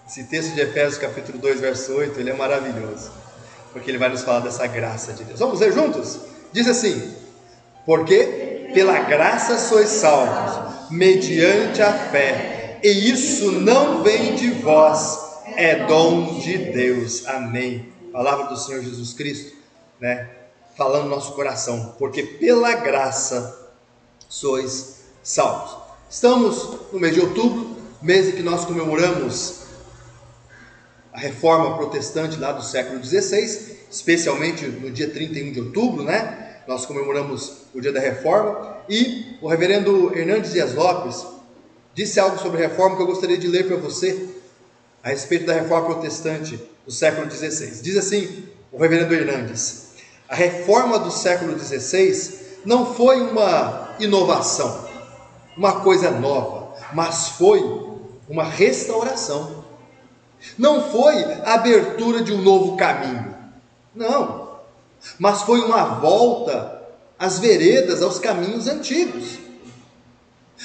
Esse texto de Efésios capítulo 2, verso 8, ele é maravilhoso, porque ele vai nos falar dessa graça de Deus. Vamos ler juntos? Diz assim: porque pela graça sois salvos, mediante a fé, e isso não vem de vós, é dom de Deus. Amém. Palavra do Senhor Jesus Cristo, né? Falando no nosso coração, porque pela graça sois salvos. Estamos no mês de outubro, mês em que nós comemoramos a reforma protestante lá do século XVI, especialmente no dia 31 de outubro, né? Nós comemoramos o dia da reforma, e o reverendo Hernandes Dias Lopes disse algo sobre a reforma que eu gostaria de ler para você, a respeito da reforma protestante do século XVI. Diz assim o reverendo Hernandes: a reforma do século XVI não foi uma inovação, uma coisa nova, mas foi uma restauração. Não foi a abertura de um novo caminho, não, mas foi uma volta às veredas, aos caminhos antigos.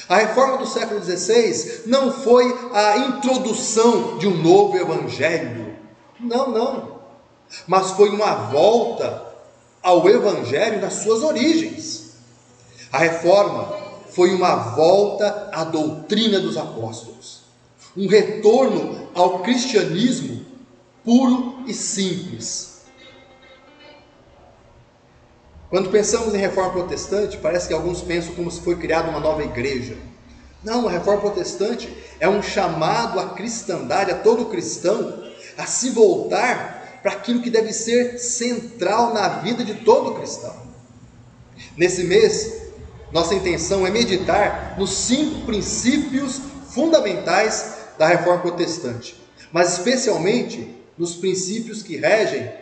A reforma do século XVI não foi a introdução de um novo evangelho, não, mas foi uma volta ao evangelho nas suas origens. A reforma foi uma volta à doutrina dos apóstolos, um retorno ao cristianismo puro e simples. Quando pensamos em reforma protestante, parece que alguns pensam como se foi criada uma nova igreja. Não, a reforma protestante é um chamado à cristandade, a todo cristão, a se voltar para aquilo que deve ser central na vida de todo cristão. Nesse mês, nossa intenção é meditar nos 5 princípios fundamentais da reforma protestante, mas especialmente nos princípios que regem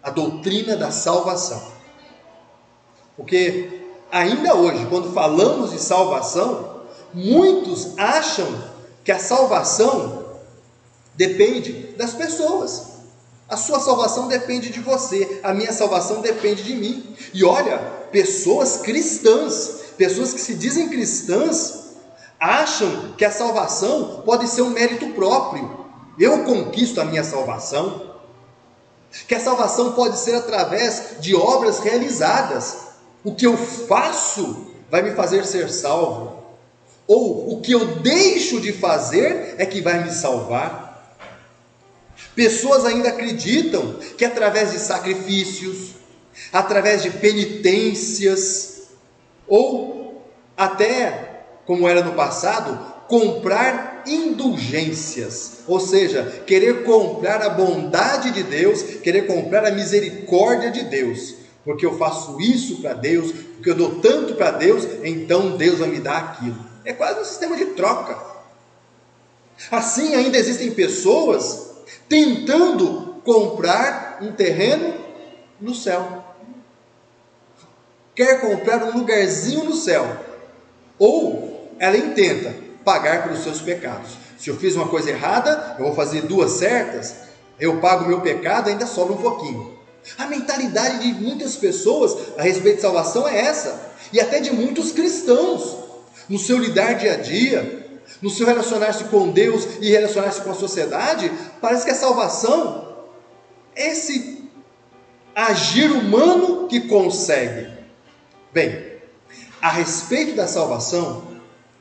a doutrina da salvação. Porque ainda hoje, quando falamos de salvação, muitos acham que a salvação depende das pessoas. A sua salvação depende de você, a minha salvação depende de mim. E olha, pessoas cristãs, pessoas que se dizem cristãs, acham que a salvação pode ser um mérito próprio. Eu conquisto a minha salvação. Que a salvação pode ser através de obras realizadas. O que eu faço vai me fazer ser salvo. Ou o que eu deixo de fazer é que vai me salvar. Pessoas ainda acreditam que através de sacrifícios, através de penitências, ou até, como era no passado, comprar indulgências, ou seja, querer comprar a bondade de Deus, querer comprar a misericórdia de Deus, porque eu faço isso para Deus, porque eu dou tanto para Deus, então Deus vai me dar aquilo. É quase um sistema de troca. Assim, ainda existem pessoas tentando comprar um terreno no céu. Quer comprar um lugarzinho no céu, ou ela intenta pagar pelos seus pecados. Se eu fiz uma coisa errada, eu vou fazer 2 certas, eu pago o meu pecado, ainda sobra um pouquinho. A mentalidade de muitas pessoas a respeito de salvação é essa, e até de muitos cristãos, no seu lidar dia a dia, no seu relacionar-se com Deus e relacionar-se com a sociedade. Parece que a salvação é esse agir humano que consegue. Bem, a respeito da salvação,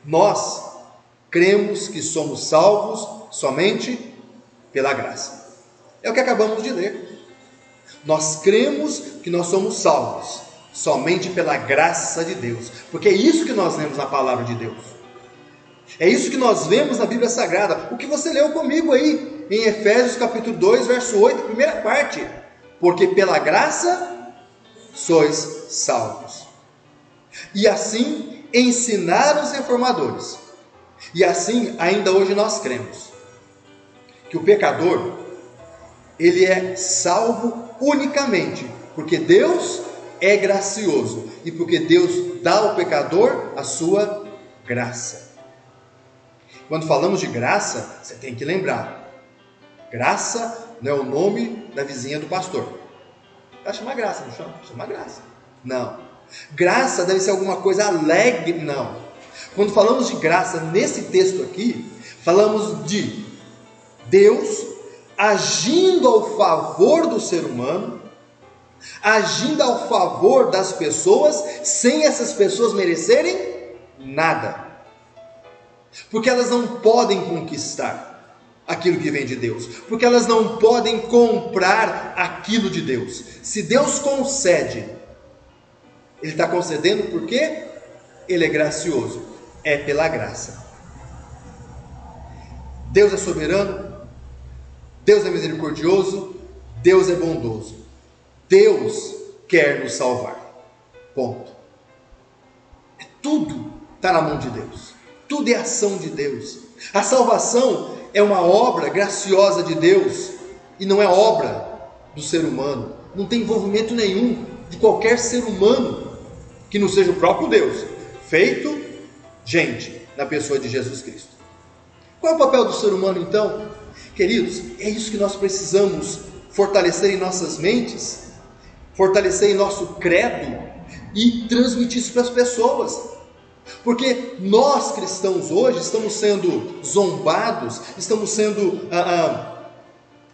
nós cremos que somos salvos somente pela graça. É o que acabamos de ler. Nós cremos que nós somos salvos somente pela graça de Deus, porque é isso que nós lemos na palavra de Deus. É isso que nós vemos na Bíblia Sagrada. O que você leu comigo aí em Efésios capítulo 2, verso 8, primeira parte. Porque pela graça sois salvos. E assim ensinaram os reformadores. E assim ainda hoje nós cremos que o pecador, ele é salvo unicamente porque Deus é gracioso e porque Deus dá ao pecador a sua graça. Quando falamos de graça, você tem que lembrar, graça não é o nome da vizinha do pastor. Vai chamar graça, não chama? Chama graça. Não. Graça deve ser alguma coisa alegre, não. Quando falamos de graça nesse texto aqui, falamos de Deus agindo ao favor do ser humano, agindo ao favor das pessoas, sem essas pessoas merecerem nada. Porque elas não podem conquistar aquilo que vem de Deus, porque elas não podem comprar aquilo de Deus. Se Deus concede, Ele está concedendo porque Ele é gracioso, é pela graça. Deus é soberano, Deus é misericordioso, Deus é bondoso. Deus quer nos salvar. Ponto. Tudo está na mão de Deus. Tudo é ação de Deus. A salvação é uma obra graciosa de Deus e não é obra do ser humano. Não tem envolvimento nenhum de qualquer ser humano que não seja o próprio Deus, feito gente na pessoa de Jesus Cristo. Qual é o papel do ser humano então? Queridos, é isso que nós precisamos fortalecer em nossas mentes, fortalecer em nosso credo e transmitir isso para as pessoas. Porque nós cristãos hoje estamos sendo zombados, estamos sendo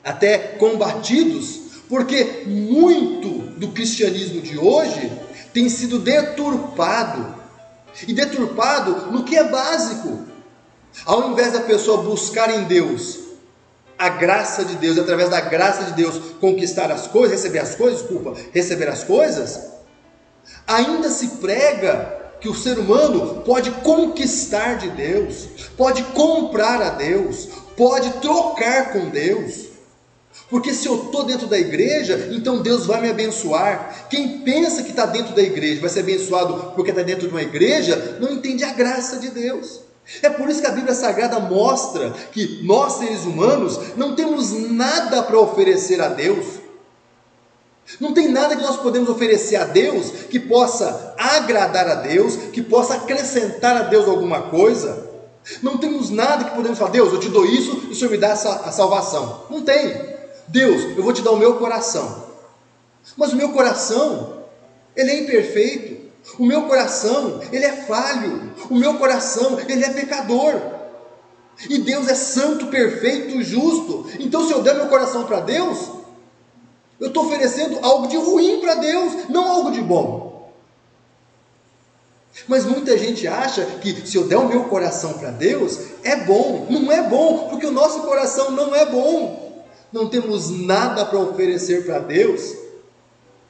até combatidos, porque muito do cristianismo de hoje tem sido deturpado, e deturpado no que é básico. Ao invés da pessoa buscar em Deus a graça de Deus, através da graça de Deus conquistar as coisas, receber as coisas, ainda se prega que o ser humano pode conquistar de Deus, pode comprar a Deus, pode trocar com Deus. Porque se eu estou dentro da igreja, então Deus vai me abençoar. Quem pensa que está dentro da igreja vai ser abençoado porque está dentro de uma igreja, não entende a graça de Deus. É por isso que a Bíblia Sagrada mostra que nós, seres humanos, não temos nada para oferecer a Deus. Não tem nada que nós podemos oferecer a Deus que possa agradar a Deus, que possa acrescentar a Deus alguma coisa. Não temos nada que podemos falar: Deus, eu te dou isso e o Senhor me dá a salvação. Não tem. Deus, eu vou te dar o meu coração. Mas o meu coração, ele é imperfeito. O meu coração, ele é falho. O meu coração, ele é pecador. E Deus é santo, perfeito, justo. Então se eu der meu coração para Deus, eu estou oferecendo algo de ruim para Deus, não algo de bom. Mas muita gente acha que se eu der o meu coração para Deus, é bom. Não é bom, porque o nosso coração não é bom. Não temos nada para oferecer para Deus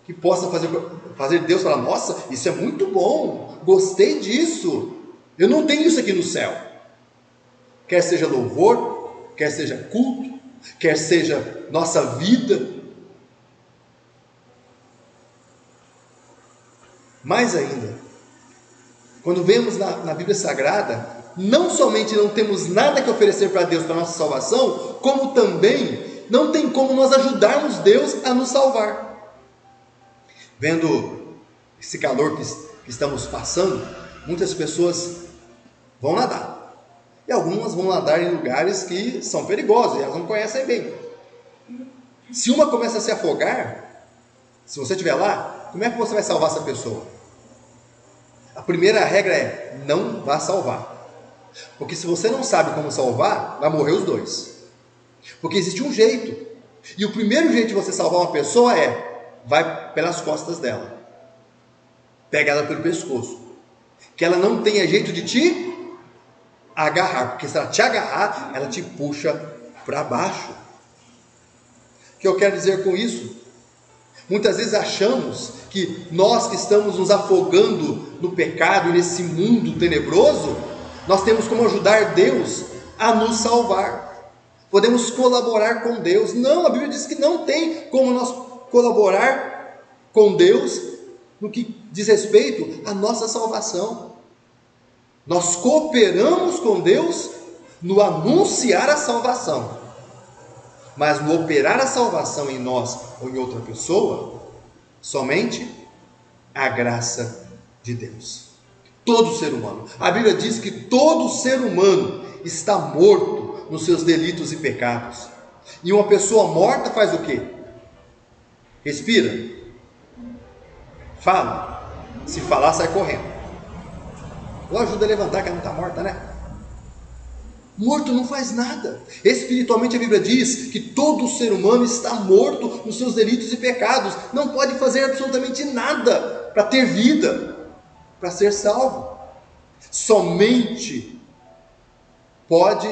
que possa fazer Deus falar: nossa, isso é muito bom, gostei disso, eu não tenho isso aqui no céu. Quer seja louvor, quer seja culto, quer seja nossa vida. Mais ainda, quando vemos na Bíblia Sagrada, não somente não temos nada que oferecer para Deus para a nossa salvação, como também não tem como nós ajudarmos Deus a nos salvar. Vendo esse calor que estamos passando, muitas pessoas vão nadar. E algumas vão nadar em lugares que são perigosos, e elas não conhecem bem. Se uma começa a se afogar, se você estiver lá, como é que você vai salvar essa pessoa? A primeira regra é: não vá salvar. Porque se você não sabe como salvar, vai morrer os dois. Porque existe um jeito. E o primeiro jeito de você salvar uma pessoa vai pelas costas dela. Pega ela pelo pescoço. Que ela não tenha jeito de te agarrar. Porque se ela te agarrar, ela te puxa para baixo. O que eu quero dizer com isso? Muitas vezes achamos que nós que estamos nos afogando no pecado, nesse mundo tenebroso, nós temos como ajudar Deus a nos salvar. Podemos colaborar com Deus. Não, a Bíblia diz que não tem como nós colaborar com Deus no que diz respeito à nossa salvação. Nós cooperamos com Deus no anunciar a salvação, mas no operar a salvação em nós ou em outra pessoa, somente a graça de Deus. Todo ser humano. A Bíblia diz que todo ser humano está morto nos seus delitos e pecados. E uma pessoa morta faz o quê? Respira, fala. Se falar, sai correndo. Ou ajuda a levantar, que ela não está morta, né? Morto não faz nada. Espiritualmente a Bíblia diz que todo ser humano está morto nos seus delitos e pecados. Não pode fazer absolutamente nada para ter vida, para ser salvo. Somente pode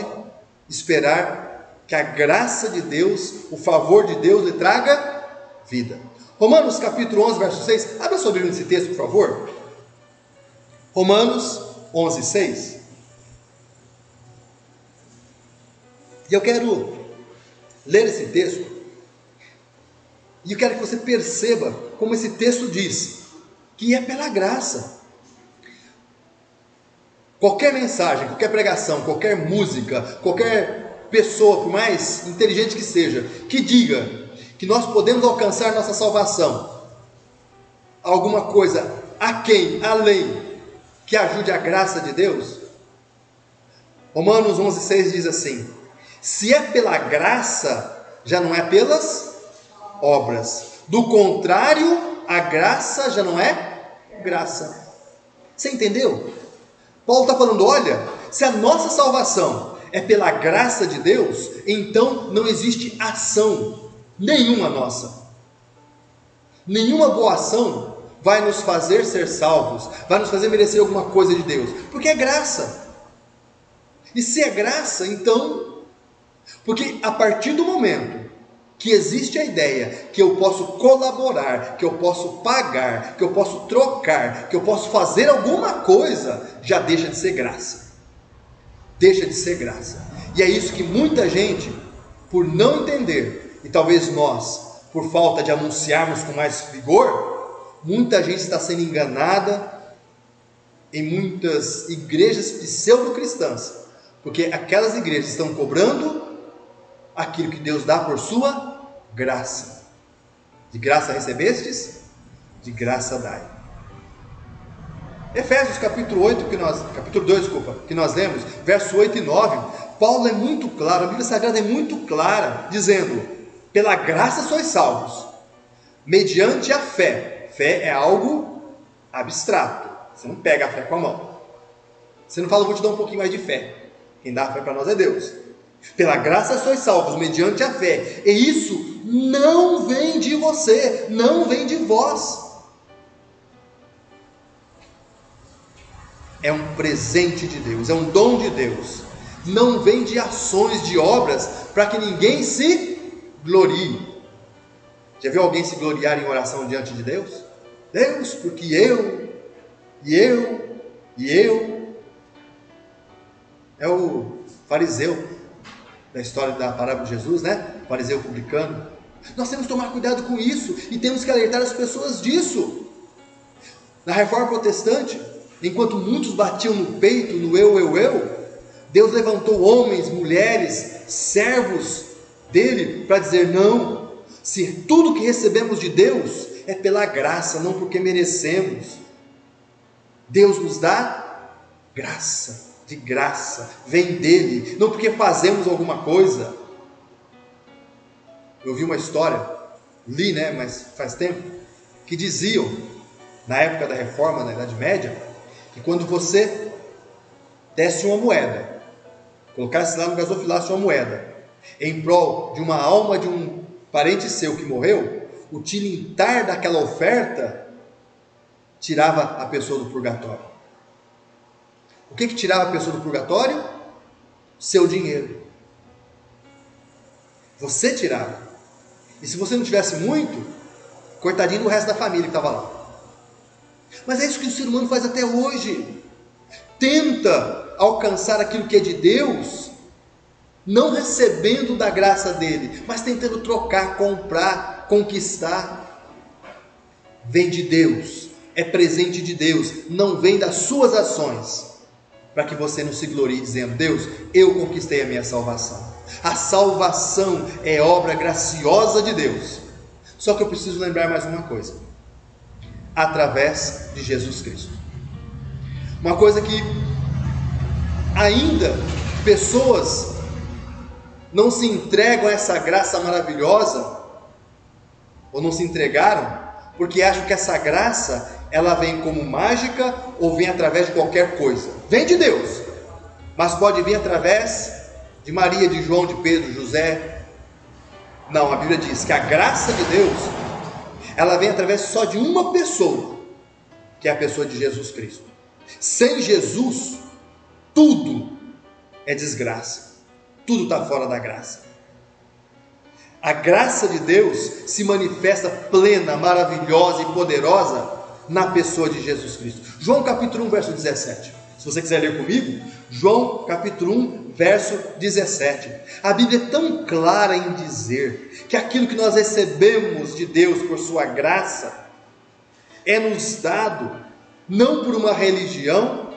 esperar que a graça de Deus, o favor de Deus lhe traga vida. Romanos capítulo 11, verso 6. Abra sua Bíblia nesse texto, por favor. Romanos 11, 6. E eu quero ler esse texto, e eu quero que você perceba como esse texto diz, que é pela graça. Qualquer mensagem, qualquer pregação, qualquer música, qualquer pessoa, por mais inteligente que seja, que diga que nós podemos alcançar nossa salvação, alguma coisa além, que ajude a graça de Deus. Romanos 11,6 diz assim: se é pela graça, já não é pelas obras. Do contrário, a graça já não é graça. Você entendeu? Paulo está falando, olha, se a nossa salvação é pela graça de Deus, então não existe ação nenhuma nossa. Nenhuma boa ação vai nos fazer ser salvos, vai nos fazer merecer alguma coisa de Deus, porque é graça. E se é graça, então, porque a partir do momento que existe a ideia que eu posso colaborar, que eu posso pagar, que eu posso trocar, que eu posso fazer alguma coisa, já deixa de ser graça. Deixa de ser graça. E é isso que muita gente, por não entender, e talvez nós, por falta de anunciarmos com mais vigor, muita gente está sendo enganada em muitas igrejas pseudo-cristãs, porque aquelas igrejas estão cobrando aquilo que Deus dá por sua graça. De graça recebestes, de graça dai. Efésios capítulo 2, que nós lemos, verso 8 e 9, Paulo é muito claro, a Bíblia Sagrada é muito clara, dizendo, pela graça sois salvos, mediante a fé. Fé é algo abstrato, você não pega a fé com a mão, você não fala, vou te dar um pouquinho mais de fé, quem dá a fé para nós é Deus. Pela graça sois salvos, mediante a fé, e isso não vem de você, não vem de vós, é um presente de Deus, é um dom de Deus, não vem de ações, de obras, para que ninguém se glorie. Já viu alguém se gloriar em oração diante de Deus? Deus, porque eu, é o fariseu da história da parábola de Jesus, né? O fariseu publicano. Nós temos que tomar cuidado com isso, e temos que alertar as pessoas disso. Na Reforma Protestante, enquanto muitos batiam no peito, no eu, Deus levantou homens, mulheres, servos dele, para dizer, não, se tudo que recebemos de Deus é pela graça, não porque merecemos. Deus nos dá graça, de graça, vem dele, não porque fazemos alguma coisa. Eu vi uma história, li, mas faz tempo, que diziam, na época da Reforma, na Idade Média, que quando você desse uma moeda, colocasse lá no gasofilácio uma moeda, em prol de uma alma de um parente seu que morreu, o tilintar daquela oferta tirava a pessoa do purgatório. O que tirava a pessoa do purgatório? Seu dinheiro. Você tirava. E se você não tivesse muito, coitadinho do resto da família que estava lá. Mas é isso que o ser humano faz até hoje. Tenta alcançar aquilo que é de Deus, não recebendo da graça dele, mas tentando trocar, comprar, conquistar. Vem de Deus, é presente de Deus, não vem das suas ações, para que você não se glorie dizendo, Deus, eu conquistei a minha salvação. A salvação é obra graciosa de Deus. Só que eu preciso lembrar mais uma coisa, através de Jesus Cristo. Uma coisa que ainda pessoas não se entregam a essa graça maravilhosa, ou não se entregaram, porque acham que essa graça, ela vem como mágica, ou vem através de qualquer coisa. Vem de Deus, mas pode vir através de Maria, de João, de Pedro, José. Não, a Bíblia diz que a graça de Deus, ela vem através só de uma pessoa, que é a pessoa de Jesus Cristo. Sem Jesus, tudo é desgraça, tudo está fora da graça. A graça de Deus se manifesta plena, maravilhosa e poderosa na pessoa de Jesus Cristo. João capítulo 1, verso 17. Se você quiser ler comigo, João capítulo 1, verso 17. A Bíblia é tão clara em dizer que aquilo que nós recebemos de Deus por sua graça é nos dado não por uma religião,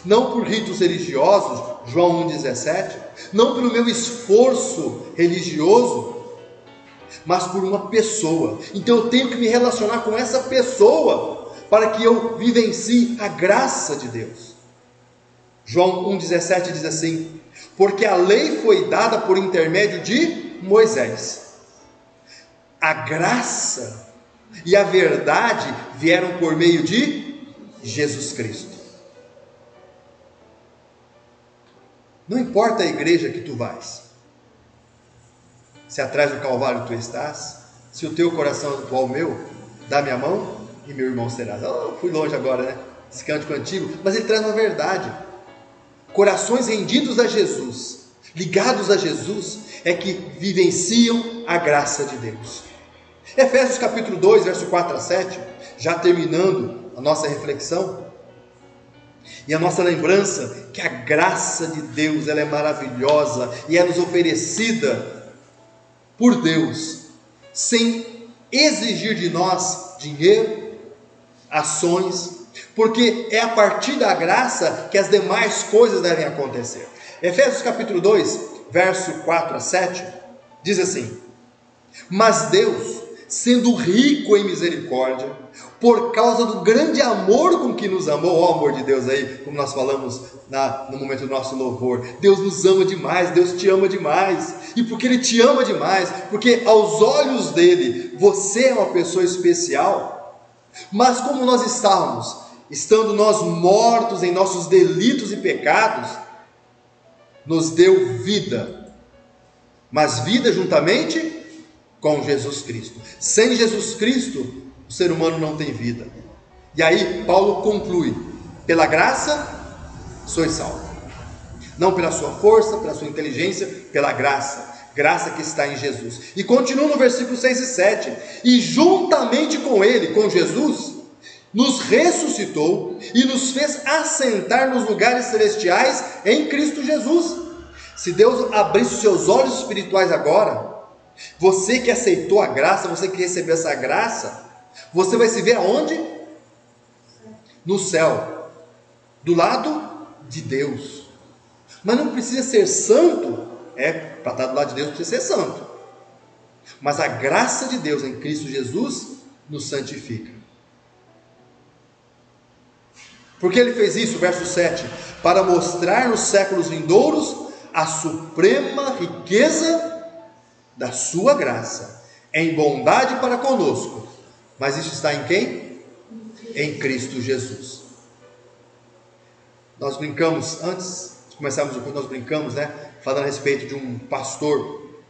não por ritos religiosos, João 1,17, não pelo meu esforço religioso, mas por uma pessoa. Então eu tenho que me relacionar com essa pessoa para que eu vivencie a graça de Deus. João 1,17 diz assim: porque a lei foi dada por intermédio de Moisés, a graça e a verdade vieram por meio de Jesus Cristo. Não importa a igreja que tu vais, se atrás do Calvário tu estás, se o teu coração é igual ao meu, dá-me a mão e meu irmão serás. Fui longe agora, né? Esse cântico antigo, mas ele traz uma verdade. Corações rendidos a Jesus, ligados a Jesus, é que vivenciam a graça de Deus. Efésios capítulo 2, verso 4 a 7, já terminando a nossa reflexão, e a nossa lembrança que a graça de Deus, ela é maravilhosa e é nos oferecida por Deus, sem exigir de nós dinheiro, ações, porque é a partir da graça que as demais coisas devem acontecer. Efésios capítulo 2, verso 4 a 7, diz assim: mas Deus, sendo rico em misericórdia, por causa do grande amor com que nos amou, ó amor de Deus aí, como nós falamos no momento do nosso louvor, Deus nos ama demais, Deus te ama demais, e porque Ele te ama demais, porque aos olhos dEle, você é uma pessoa especial, mas como nós estando nós mortos em nossos delitos e pecados, nos deu vida, mas vida juntamente com Jesus Cristo. Sem Jesus Cristo, o ser humano não tem vida. E aí Paulo conclui: pela graça sois salvos, não pela sua força, pela sua inteligência, pela graça que está em Jesus. E continua no versículo 6 e 7, e juntamente com Ele, com Jesus, nos ressuscitou e nos fez assentar nos lugares celestiais em Cristo Jesus. Se Deus abrisse os seus olhos espirituais agora, você que aceitou a graça, você que recebeu essa graça, você vai se ver aonde? No céu, do lado de Deus. Mas não precisa ser santo, para estar do lado de Deus precisa ser santo, mas a graça de Deus em Cristo Jesus nos santifica. Porque Ele fez isso, verso 7, para mostrar nos séculos vindouros a suprema riqueza da sua graça, em bondade para conosco. Mas isso está em quem? Em Cristo Jesus. Nós brincamos, antes de começarmos o curso, nós brincamos, falando a respeito de um pastor,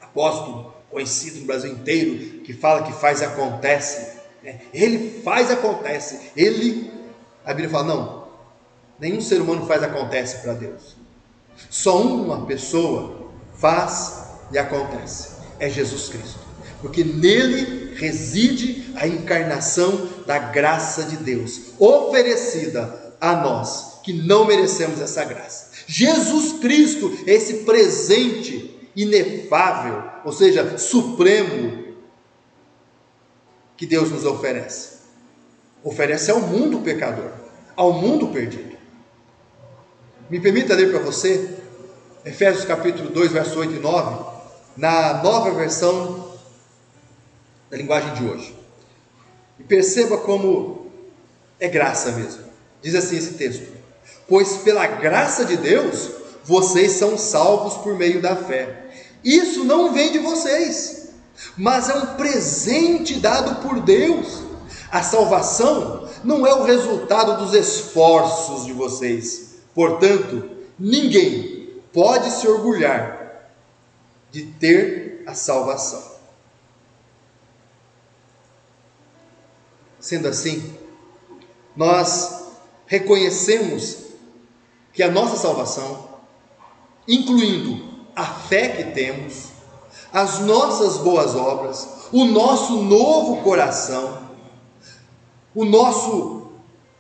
apóstolo, conhecido no Brasil inteiro, que fala que faz e acontece. Ele faz e acontece. A Bíblia fala, não, nenhum ser humano faz e acontece para Deus. Só uma pessoa faz e acontece, é Jesus Cristo, porque nele reside a encarnação da graça de Deus, oferecida a nós, que não merecemos essa graça. Jesus Cristo é esse presente inefável, ou seja, supremo, que Deus nos oferece ao mundo pecador, ao mundo perdido. Me permita ler para você Efésios capítulo 2, verso 8 e 9, na nova versão da linguagem de hoje. E perceba como é graça mesmo. Diz assim esse texto: pois pela graça de Deus, vocês são salvos por meio da fé. Isso não vem de vocês, mas é um presente dado por Deus. A salvação não é o resultado dos esforços de vocês. Portanto, ninguém pode se orgulhar de ter a salvação. Sendo assim, nós reconhecemos que a nossa salvação, incluindo a fé que temos, as nossas boas obras, o nosso novo coração,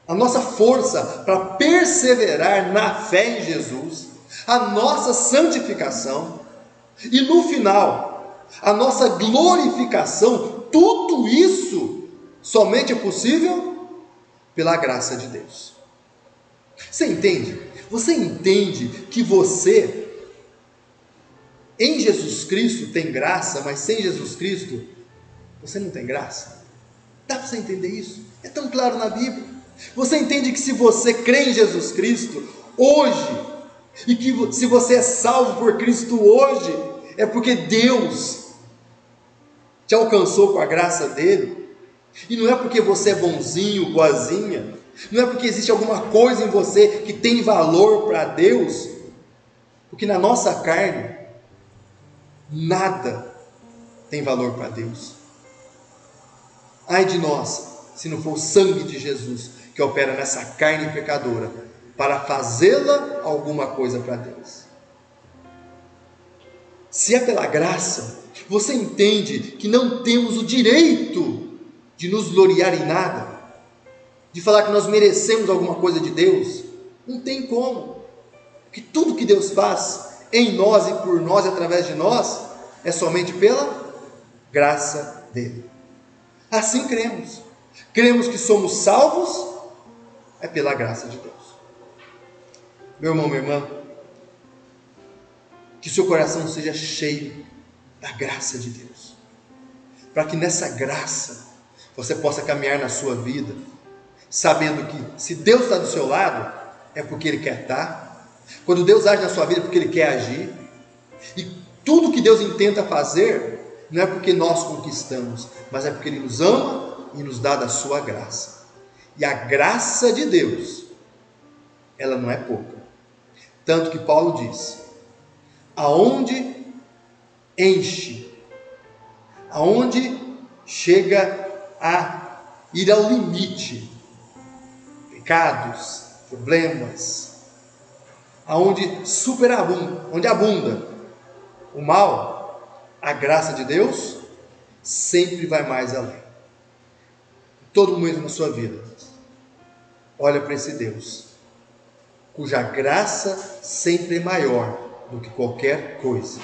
a nossa força para perseverar na fé em Jesus, a nossa santificação e no final, a nossa glorificação, tudo isso somente é possível pela graça de Deus. Você entende? Você entende que você, em Jesus Cristo, tem graça, mas sem Jesus Cristo, você não tem graça? Dá para você entender isso? É tão claro na Bíblia. Você entende que se você crê em Jesus Cristo hoje, e que se você é salvo por Cristo hoje, é porque Deus te alcançou com a graça dele, e não é porque você é bonzinho, boazinha, não é porque existe alguma coisa em você que tem valor para Deus, porque na nossa carne, nada tem valor para Deus. Ai de nós, se não for o sangue de Jesus que opera nessa carne pecadora, para fazê-la alguma coisa para Deus. Se é pela graça, você entende que não temos o direito de nos gloriar em nada, de falar que nós merecemos alguma coisa de Deus. Não tem como, porque tudo que Deus faz em nós e por nós e através de nós é somente pela graça dele. Assim cremos que somos salvos é pela graça de Deus. Meu irmão, minha irmã, que seu coração seja cheio da graça de Deus, para que nessa graça você possa caminhar na sua vida, sabendo que se Deus está do seu lado, é porque Ele quer estar. Quando Deus age na sua vida, é porque Ele quer agir. E tudo que Deus intenta fazer, não é porque nós conquistamos, mas é porque Ele nos ama e nos dá da sua graça. E a graça de Deus, ela não é pouca. Tanto que Paulo diz, aonde enche, aonde chega a ir ao limite, pecados, problemas, aonde superabunda, onde abunda o mal, a graça de Deus sempre vai mais além. Todo momento na sua vida, olha para esse Deus, cuja graça sempre é maior do que qualquer coisa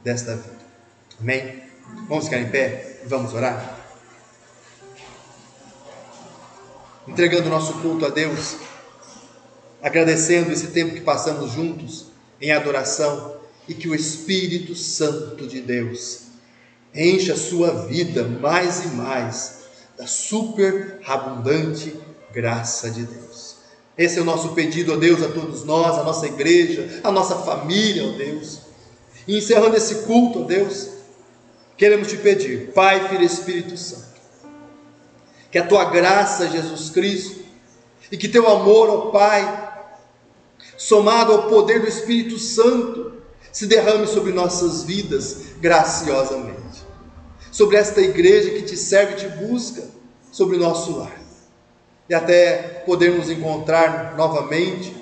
desta vida. Amém? Vamos ficar em pé e vamos orar? Entregando o nosso culto a Deus, agradecendo esse tempo que passamos juntos em adoração, e que o Espírito Santo de Deus encha a sua vida mais e mais da superabundante graça de Deus. Esse é o nosso pedido, ó Deus, a todos nós, a nossa igreja, a nossa família, ó Deus. E encerrando esse culto, ó Deus, queremos te pedir, Pai, Filho e Espírito Santo, que a tua graça, Jesus Cristo, e que teu amor, ó Pai, somado ao poder do Espírito Santo, se derrame sobre nossas vidas graciosamente, sobre esta igreja que te serve e te busca, sobre o nosso lar, e até podermos encontrar novamente,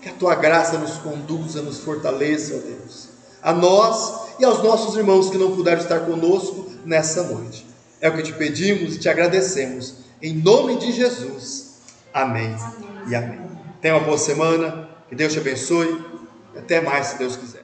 que a tua graça nos conduza, nos fortaleça, ó Deus, a nós e aos nossos irmãos que não puderam estar conosco nessa noite. É o que te pedimos e te agradecemos, em nome de Jesus. Amém e amém. Tenha uma boa semana, que Deus te abençoe, e até mais, se Deus quiser.